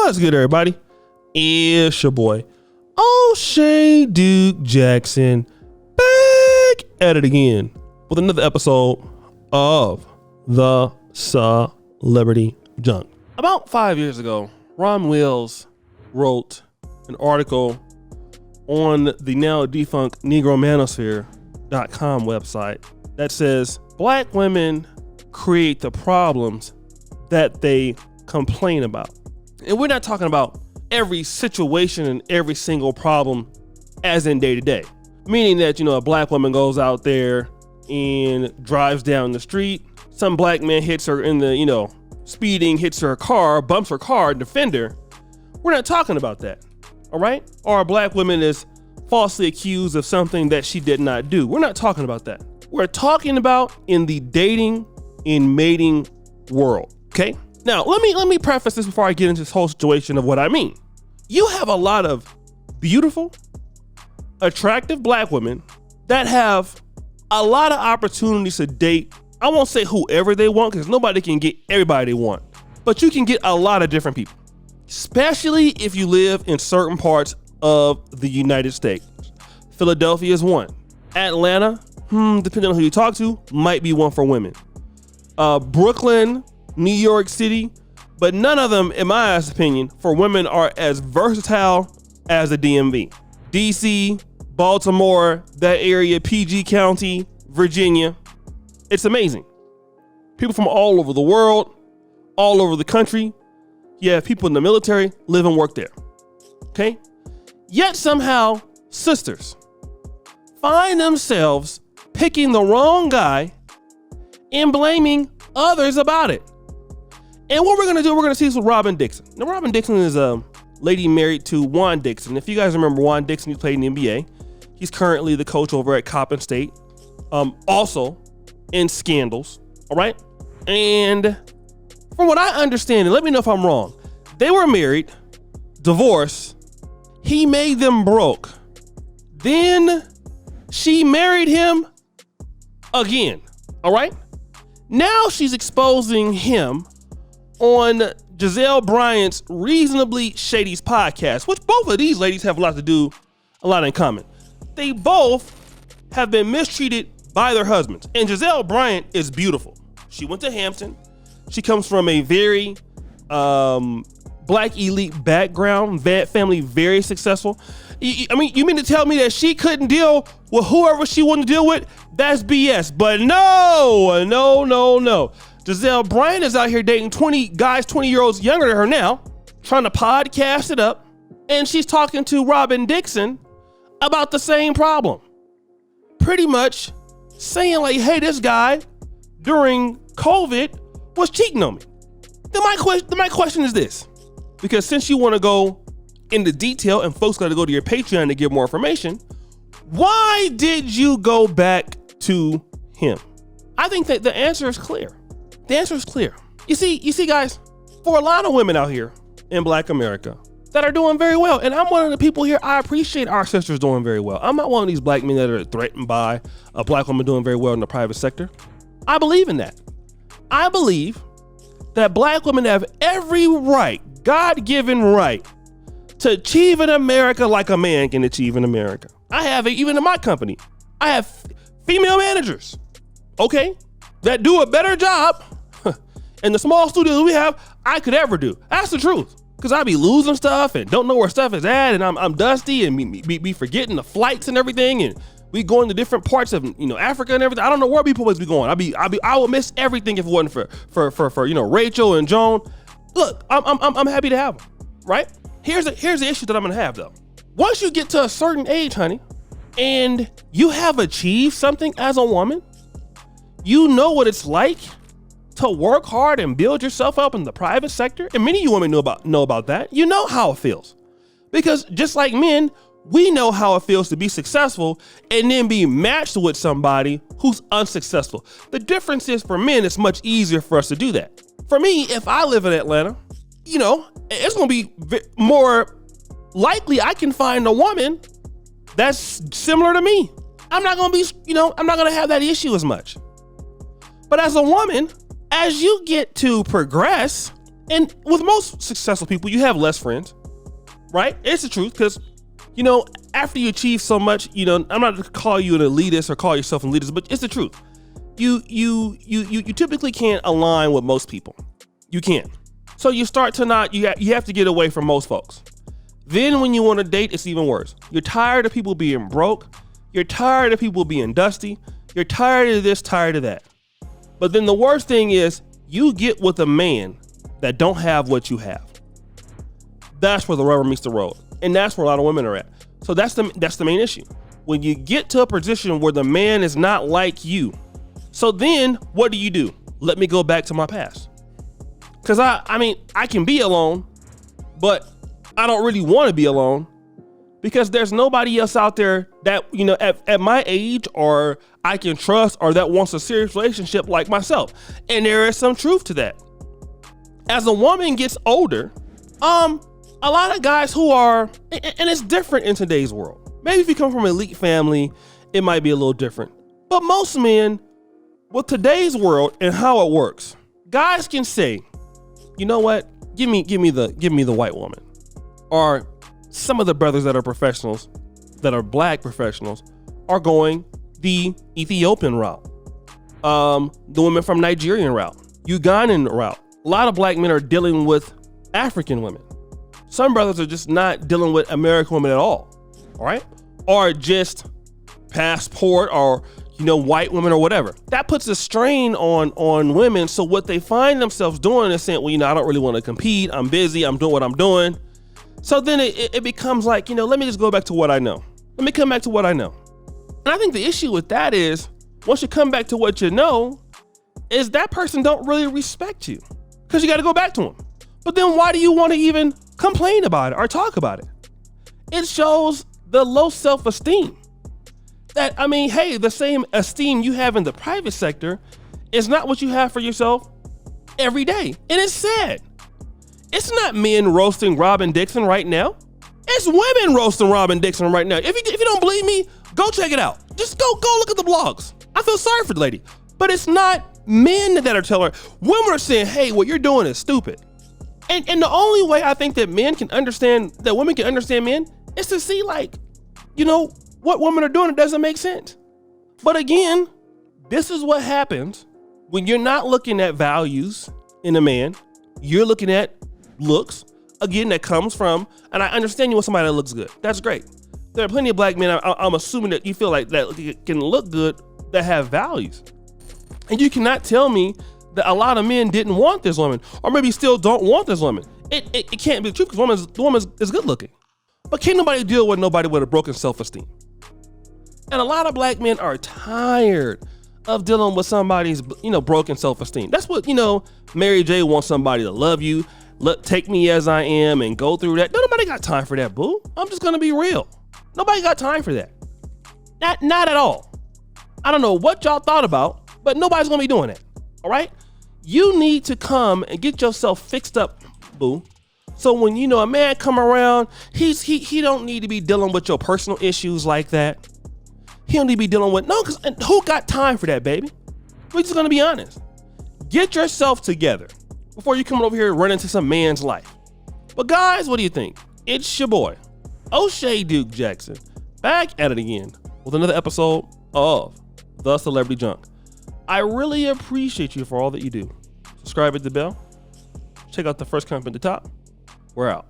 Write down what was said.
What's good, everybody? It's your boy, O'Shea Duke Jackson, back at it again with another episode of the Celebrity Junk. About 5 years ago, Ron Wills wrote an article on the now defunct NegroManosphere.com website that says black women create the problems that they complain about. And we're not talking about every situation and every single problem as in day to day. Meaning that, a black woman goes out there and drives down the street. Some black man hits her in the, speeding, hits her car, bumps her car, defend her. We're not talking about that, all right? Or a black woman is falsely accused of something that she did not do. We're not talking about that. We're talking about in the dating and mating world, okay? Now, let me preface this before I get into this whole situation of what I mean. You have a lot of beautiful, attractive black women that have a lot of opportunities to date. I won't say whoever they want because nobody can get everybody they want, but you can get a lot of different people, especially if you live in certain parts of the United States. Philadelphia is one. Atlanta, depending on who you talk to, might be one for women. Brooklyn, New York City, but none of them, in my opinion, for women are as versatile as the DMV. DC, Baltimore, that area, PG County, Virginia. It's amazing. People from all over the world, all over the country. You have people in the military live and work there. Okay? Yet somehow, sisters find themselves picking the wrong guy and blaming others about it. And what we're going to do, we're going to see this with Robin Dixon. Now, Robin Dixon is a lady married to Juan Dixon. If you guys remember Juan Dixon, he played in the NBA. He's currently the coach over at Coppin State. Also in scandals, all right? And from what I understand, and let me know if I'm wrong, they were married, divorced, he made them broke. Then she married him again, all right? Now she's exposing him on Giselle Bryant's Reasonably Shady's podcast, which both of these ladies have a lot in common. They both have been mistreated by their husbands. And Giselle Bryant is beautiful. She went to Hampton. She comes from a very black elite background, family, very successful. You mean to tell me that she couldn't deal with whoever she wanted to deal with? That's BS. But no. Giselle Bryant is out here dating 20 guys, 20-year-olds younger than her now, trying to podcast it up. And she's talking to Robin Dixon about the same problem. Pretty much saying like, hey, this guy during COVID was cheating on me. Then my question is this, because since you want to go into detail and folks got to go to your Patreon to get more information, why did you go back to him? I think that the answer is clear. The answer is clear. You see, guys, for a lot of women out here in Black America that are doing very well, and I'm one of the people here, I appreciate our sisters doing very well. I'm not one of these black men that are threatened by a black woman doing very well in the private sector. I believe in that. I believe that black women have every right, God-given right, to achieve in America like a man can achieve in America. I have it even in my company. I have female managers, okay, that do a better job in the small studios we have I could ever do. That's the truth. Because I be losing stuff and don't know where stuff is at, and I'm dusty and be forgetting the flights and everything, and we going to different parts of Africa and everything. I don't know where people would be going. I would miss everything if it wasn't for Rachel and Joan. Look, I'm happy to have them, right? Here's the issue that I'm gonna have though. Once you get to a certain age, honey, and you have achieved something as a woman, you know what it's like to work hard and build yourself up in the private sector. And many of you women know about that. You know how it feels. Because just like men, we know how it feels to be successful and then be matched with somebody who's unsuccessful. The difference is for men, it's much easier for us to do that. For me, if I live in Atlanta, it's going to be more likely I can find a woman that's similar to me. I'm not going to have that issue as much. But as a woman, as you get to progress And with most successful people, you have less friends, right? It's the truth, because, you know, after you achieve so much, you know, I'm not going to call you an elitist or call yourself an elitist, but it's the truth. You typically can't align with most people. You can't. So you start to not, you have to get away from most folks. Then when you want to date, it's even worse. You're tired of people being broke. You're tired of people being dusty. You're tired of this, tired of that. But then the worst thing is you get with a man that don't have what you have. That's where the rubber meets the road. And that's where a lot of women are at. So that's the main issue. When you get to a position where the man is not like you. So then what do? Let me go back to my past. Cause I mean, I can be alone, but I don't really want to be alone because there's nobody else out there that, you know, at my age or I can trust or that wants a serious relationship like myself. And there is some truth to that. As a woman gets older, a lot of guys who are, and it's different in today's world. Maybe if you come from an elite family, it might be a little different. But most men, with today's world and how it works, guys can say, you know what? Give me the white woman. Or some of the brothers that are professionals, that are black professionals, are going the Ethiopian route. The women from Nigerian route, Ugandan route. A lot of black men are dealing with African women. Some brothers are just not dealing with American women at all right? Or just passport or, you know, white women or whatever. That puts a strain on women. So what they find themselves doing is saying, well, you know, I don't really want to compete. I'm busy. I'm doing what I'm doing. So then it becomes like, you know, let me just go back to what I know. Let me come back to what I know. And I think the issue with that is once you come back to what you know, is that person don't really respect you because you got to go back to them. But then why do you want to even complain about it or talk about it? It shows the low self-esteem. That, I mean, hey, the same esteem you have in the private sector is not what you have for yourself every day. And it's sad. It's not men roasting Robin Dixon right now. It's women roasting Robin Dixon right now. If you don't believe me, go check it out. Just go look at the blogs. I feel sorry for the lady. But it's not men that are telling her. Women are saying, hey, what you're doing is stupid. And the only way I think that men can understand, that women can understand men, is to see, like, you know, what women are doing. It doesn't make sense. But again, this is what happens when you're not looking at values in a man. You're looking at looks. Again, that comes from, and I understand you want somebody that looks good. That's great. There are plenty of black men, I'm assuming that you feel like that can look good, that have values. And you cannot tell me that a lot of men didn't want this woman, or maybe still don't want this woman. It can't be the truth, because the woman is good looking. But can't nobody deal with nobody with a broken self-esteem. And a lot of black men are tired of dealing with somebody's, you know, broken self-esteem. That's what, you know, Mary J wants somebody to love you, take me as I am, and go through that. Nobody got time for that, boo. I'm just gonna be real. Nobody got time for that. Not at all. I don't know what y'all thought about, but nobody's gonna be doing that. All right? You need to come and get yourself fixed up, boo. So when, you know, a man come around, he don't need to be dealing with your personal issues like that. He don't need to be dealing with, no, because who got time for that, baby? We're just gonna be honest. Get yourself together before you come over here and run into some man's life. But guys, what do you think? It's your boy, O'Shea Duke Jackson, back at it again with another episode of The Celebrity Junk. I really appreciate you for all that you do. Subscribe, hit the bell. Check out the first comment at the top. We're out.